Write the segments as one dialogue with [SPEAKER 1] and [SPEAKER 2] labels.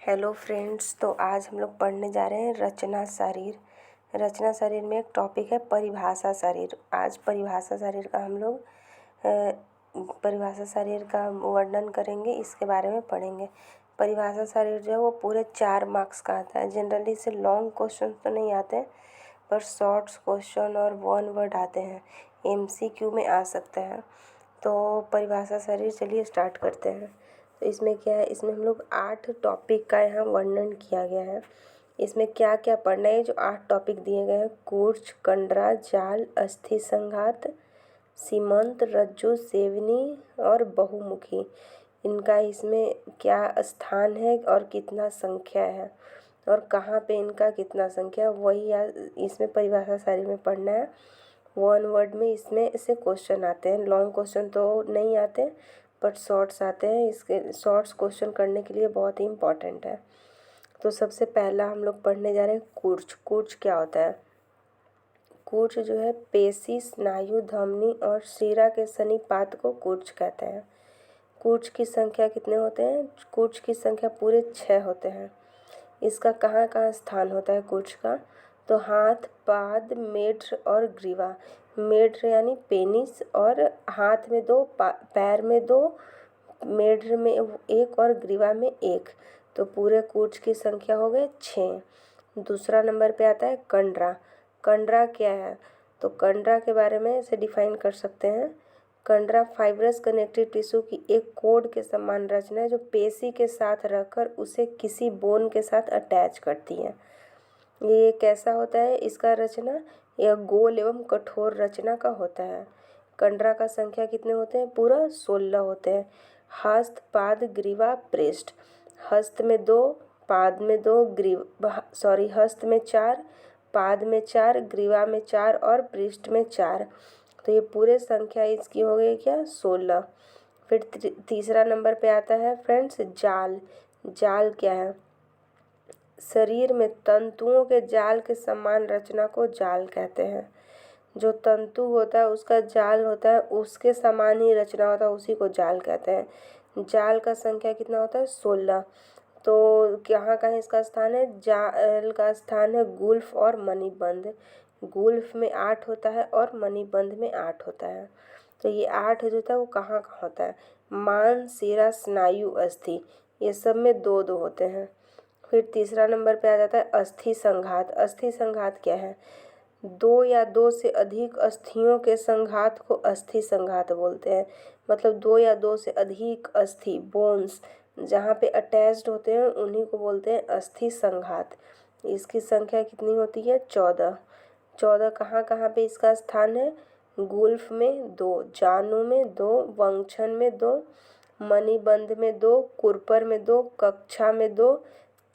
[SPEAKER 1] Hello friends, तो आज हम लोग पढ़ने जा रहे हैं रचना शरीर। रचना शरीर में एक टॉपिक है परिभाषा शरीर। आज परिभाषा शरीर का हम लोग परिभाषा शरीर का वर्णन करेंगे, इसके बारे में पढ़ेंगे। परिभाषा शरीर जो है वो पूरे 4 मार्क्स का आता है। जनरली इसे लॉन्ग क्वेश्चन तो नहीं आते हैं, पर शॉर्ट्स क्वेश्चन और 1 वर्ड आते हैं, MCQ में आ सकता है। तो परिभाषा शरीर चलिए स्टार्ट करते हैं। तो इसमें क्या है, इसमें हम लोग 8 टॉपिक का यहाँ वर्णन किया गया है। इसमें क्या क्या पढ़ना है, जो 8 टॉपिक दिए गए हैं: कूर्च, कंडरा, जाल, अस्थि संघात, सीमंत, रज्जु, सेवनी और बहुमुखी। इनका इसमें क्या स्थान है और कितना संख्या है और कहाँ पे इनका कितना संख्या, वही इसमें परिभाषा शरीर में पढ़ना है। 1 वर्ड में इसमें ऐसे क्वेश्चन आते हैं। लॉन्ग क्वेश्चन तो नहीं आते, बट शॉर्ट्स आते हैं। इसके शॉर्ट्स क्वेश्चन करने के लिए बहुत ही इम्पॉर्टेंट है। तो सबसे पहला हम लोग पढ़ने जा रहे हैं कूर्च। कूर्च क्या होता है? कूर्च जो है पेशी, स्नायु, धमनी और शिरा के सन्निपात को कूर्च कहते हैं। कूर्च की संख्या कितने होते हैं? कूर्च की संख्या पूरे 6 होते हैं। इसका कहाँ कहाँ स्थान होता है कूर्च का? तो हाथ, पाद, मेढ्र और ग्रीवा। मेढ्र यानी पेनिस, और हाथ में 2, पैर में 2, मेढ्र में 1 और ग्रीवा में 1। तो पूरे कूर्च की संख्या हो गए 6। दूसरा नंबर पे आता है कंडरा। कंडरा क्या है? तो कंडरा के बारे में इसे डिफाइन कर सकते हैं। कंडरा फाइब्रस कनेक्टिव टिश्यू की एक कोड के समान रचना है, जो पेशी के साथ रहकर उसे किसी बोन के साथ अटैच करती है। ये कैसा होता है इसका रचना? यह गोल एवं कठोर रचना का होता है। कंडरा का संख्या कितने होते हैं? पूरा 16 होते हैं। हस्त, पाद, ग्रीवा, पृष्ठ। हस्त में 2, पाद में 2, हस्त में 4, पाद में 4, ग्रीवा में 4 और पृष्ठ में 4। तो ये पूरे संख्या इसकी हो गई क्या? 16। फिर तीसरा नंबर पे आता है फ्रेंड्स जाल। जाल क्या है? शरीर में तंतुओं के जाल के समान रचना को जाल कहते हैं। जो तंतु होता है उसका जाल होता है, उसके समान ही रचना होता है, उसी को जाल कहते हैं। जाल का संख्या कितना होता है? 16। तो कहाँ कहाँ इसका स्थान है? जाल का स्थान है गुल्फ और मणिबंध। गुल्फ में 8 होता है और मणिबंध में 8 होता है। तो ये 8 जो होता है वो कहाँ कहाँ होता है? मांस, शिरा, स्नायु, अस्थि, ये सब में 2-2 होते हैं। फिर तीसरा नंबर पे आ जाता है अस्थि संघात। अस्थि संघात क्या है? 2 या 2 से अधिक अस्थियों के संघात को अस्थि संघात बोलते हैं। मतलब 2 या 2 से अधिक अस्थि, बोन्स जहाँ पे अटैच्ड होते हैं उन्हीं को बोलते हैं अस्थि संघात। इसकी संख्या कितनी होती है? 14। 14 कहाँ कहाँ पे इसका स्थान है? गुल्फ में 2, जानु में 2, वंक्षन में 2, मणिबंध में 2, कुरपर में 2, कक्षा में 2,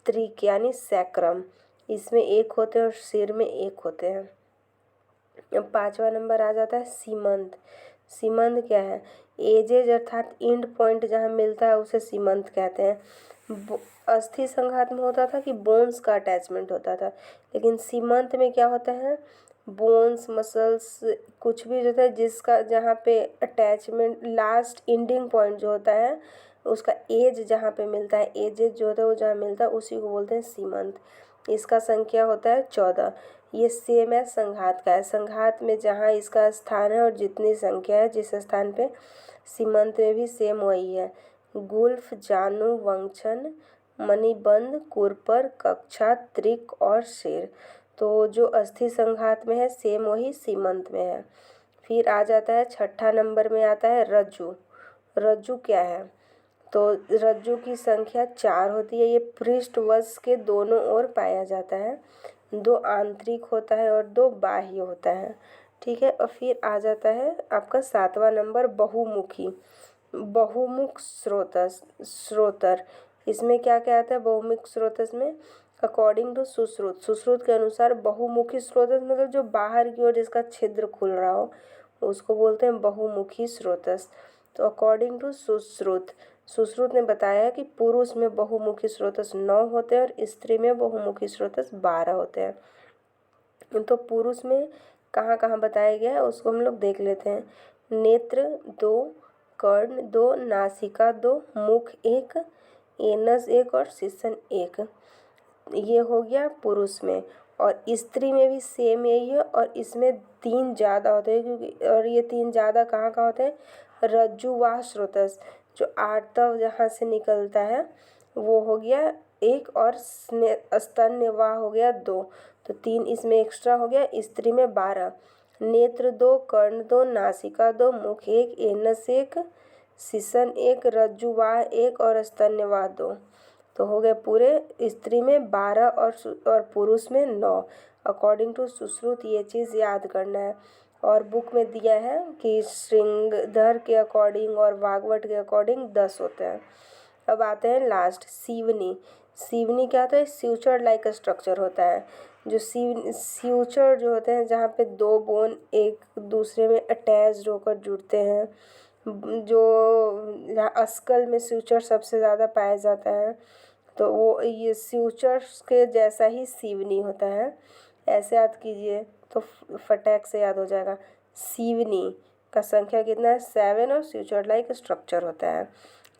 [SPEAKER 1] त्रिक यानी सैक्रम, इसमें 1 होते हैं और सिर में 1 होते हैं। अब 5वां नंबर आ जाता है सीमंत। सीमंत क्या है? एजेज अर्थात एंड पॉइंट जहाँ मिलता है उसे सीमंत कहते हैं। अस्थि संघात में होता था कि बोन्स का अटैचमेंट होता था, लेकिन सीमंत में क्या होता है? बोन्स, मसल्स, कुछ भी जो है जिसका जहाँ पे अटैचमेंट, लास्ट एंडिंग पॉइंट जो होता है उसका एज जहाँ पे मिलता है, एजेज जो होता है वो जहाँ मिलता है उसी को बोलते हैं सीमंत। इसका संख्या होता है 14। ये सेम है संघात का है। संघात में जहाँ इसका स्थान है और जितनी संख्या है जिस स्थान पे, सीमंत में भी सेम वही है। गुल्फ, जानु, वंक्षन, मणिबंध, कुरपर, कक्षा, त्रिक और शेर। तो जो अस्थि संघात में है सेम वही सीमंत में है। फिर आ जाता है 6ठा नंबर में आता है रज्जु। रज्जु क्या है? तो रज्जु की संख्या 4 होती है। ये पृष्ठवश के दोनों ओर पाया जाता है। 2 आंतरिक होता है और 2 बाह्य होता है। ठीक है। और फिर आ जाता है आपका 7वां नंबर बहुमुखी। बहुमुख स्रोतर। इसमें क्या क्या आता है बहुमुख स्रोतस में? According to Sushruta. सुश्रुत के अनुसार बहुमुखी स्रोतस मतलब जो बाहर की ओर जिसका छिद्र खुल रहा हो उसको बोलते हैं बहुमुखी स्रोतस। तो अकॉर्डिंग टू सुश्रुत, सुश्रुत ने बताया कि पुरुष में बहुमुखी स्रोतस 9 होते हैं और स्त्री में बहुमुखी स्रोतस 12 होते हैं। तो पुरुष में कहाँ कहाँ बताया गया है उसको हम लोग देख लेते हैं। नेत्र 2, कर्ण 2, नासिका 2, मुख 1, एनस एक और सिसन एक। ये हो गया पुरुष में। और स्त्री में भी सेम यही है, और इसमें 3 ज़्यादा होते हैं, क्योंकि और ये 3 ज़्यादा कहाँ कहाँ होते हैं, रज्जु व स्रोतस, जो आर्तव जहाँ से निकलता है वो हो गया 1, और स्तन्यवाह हो गया 2, तो 3 इसमें एक्स्ट्रा हो गया। स्त्री में 12, नेत्र 2, कर्ण 2, नासिका 2, मुख 1, एनस 1, सिसन 1, रज्जुवाह 1 और स्तन्यवाह 2, तो हो गए पूरे। स्त्री में 12 और पुरुष में 9। अकॉर्डिंग टू सुश्रुत ये चीज़ याद करना है। और बुक में दिया है कि श्रृंगधर के अकॉर्डिंग और वाग्वट के अकॉर्डिंग 10 होते हैं। अब आते हैं लास्ट, सीवनी। सीवनी क्या होता है, स्यूचर लाइक स्ट्रक्चर होता है। जो स्यूचर जो होते हैं, जहाँ पे 2 बोन एक दूसरे में अटैच्ड होकर जुड़ते हैं, जो यहाँ अस्कल में स्यूचर सबसे ज़्यादा पाया जाता है, तो वो ये स्यूचर्स के जैसा ही सीवनी होता है। ऐसे याद कीजिए तो फटाक से याद हो जाएगा। सीवनी का संख्या कितना है, 7, और स्यूचर लाइक स्ट्रक्चर होता है,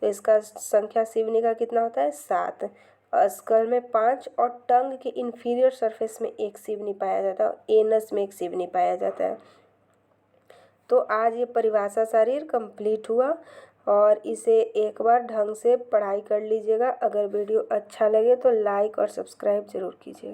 [SPEAKER 1] तो इसका संख्या सीवनी का कितना होता है, 7। अस्कल में 5, और टंग के इन्फीरियर सरफेस में 1 सीवनी पाया जाता है, और एनस में 1 सीवनी पाया जाता है। तो आज ये परिभाषा शरीर कंप्लीट हुआ, और इसे एक बार ढंग से पढ़ाई कर लीजिएगा। अगर वीडियो अच्छा लगे तो लाइक और सब्सक्राइब ज़रूर कीजिएगा।